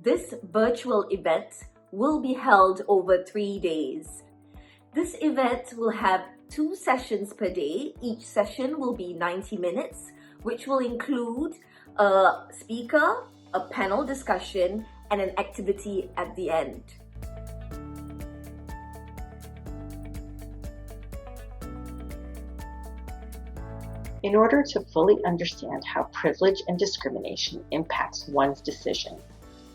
This virtual event will be held over 3 days. This event will have 2 sessions per day. Each session will be 90 minutes, which will include a speaker, a panel discussion, and an activity at the end. In order to fully understand how privilege and discrimination impacts one's decision,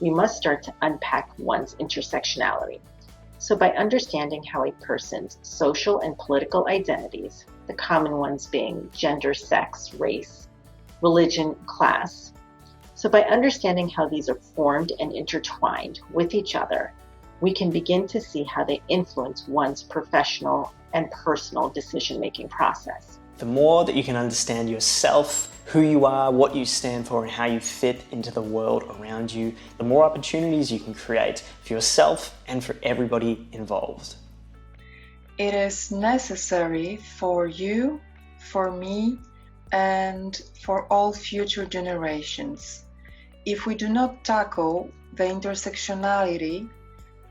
we must start to unpack one's intersectionality. So by understanding how a person's social and political identities, the common ones being gender, sex, race, religion, class, so by understanding how these are formed and intertwined with each other, we can begin to see how they influence one's professional and personal decision-making process. The more that you can understand yourself, who you are, what you stand for, and how you fit into the world around you, the more opportunities you can create for yourself and for everybody involved. It is necessary for you, for me, and for all future generations. If we do not tackle the intersectionality,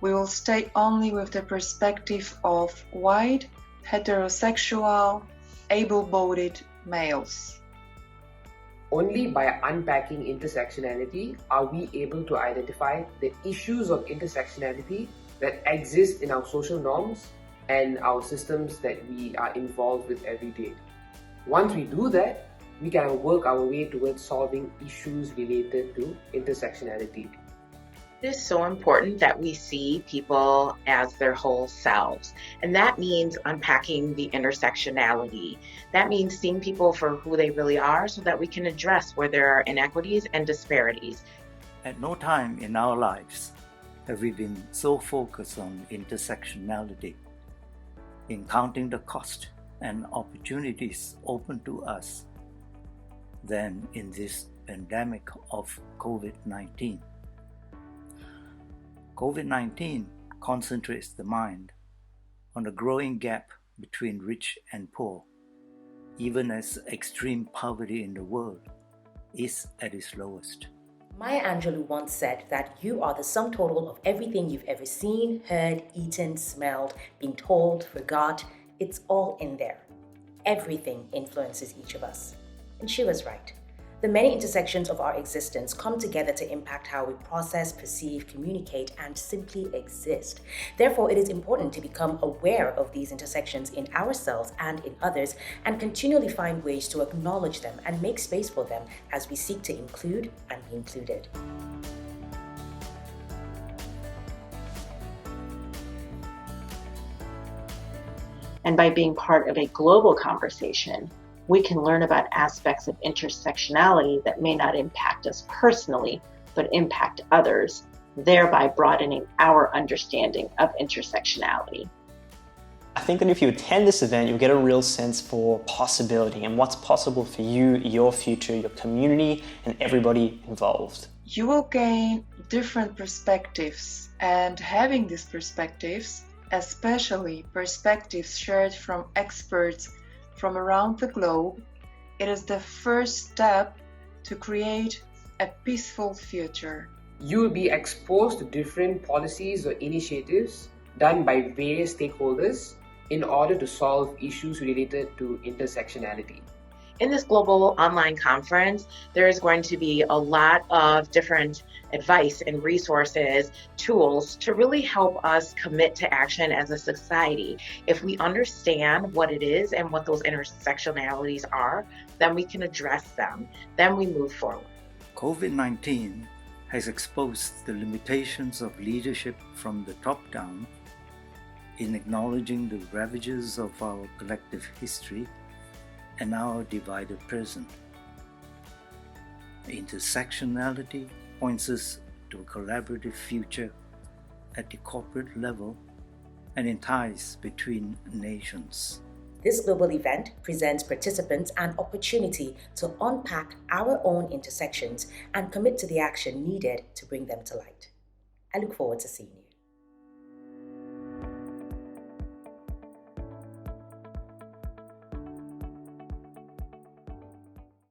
we will stay only with the perspective of white, heterosexual, able-bodied males. Only by unpacking intersectionality are we able to identify the issues of intersectionality that exist in our social norms and our systems that we are involved with every day. Once we do that, we can work our way towards solving issues related to intersectionality. It is so important that we see people as their whole selves. And that means unpacking the intersectionality. That means seeing people for who they really are so that we can address where there are inequities and disparities. At no time in our lives have we been so focused on intersectionality, in counting the cost and opportunities open to us, than in this pandemic of COVID-19. COVID-19 concentrates the mind on the growing gap between rich and poor, even as extreme poverty in the world is at its lowest. Maya Angelou once said that you are the sum total of everything you've ever seen, heard, eaten, smelled, been told, forgot. It's all in there. Everything influences each of us. And she was right. The many intersections of our existence come together to impact how we process, perceive, communicate, and simply exist. Therefore, it is important to become aware of these intersections in ourselves and in others, and continually find ways to acknowledge them and make space for them as we seek to include and be included. And by being part of a global conversation, we can learn about aspects of intersectionality that may not impact us personally, but impact others, thereby broadening our understanding of intersectionality. I think that if you attend this event, you'll get a real sense for possibility and what's possible for you, your future, your community, and everybody involved. You will gain different perspectives, and having these perspectives, especially perspectives shared from experts from around the globe, it is the first step to create a peaceful future. You will be exposed to different policies or initiatives done by various stakeholders in order to solve issues related to intersectionality. In this global online conference, there is going to be a lot of different advice and resources, tools to really help us commit to action as a society. If we understand what it is and what those intersectionalities are, then we can address them. Then we move forward. COVID-19 has exposed the limitations of leadership from the top down in acknowledging the ravages of our collective history and our divided present. Intersectionality points us to a collaborative future at the corporate level and in ties between nations. This global event presents participants an opportunity to unpack our own intersections and commit to the action needed to bring them to light. I look forward to seeing you.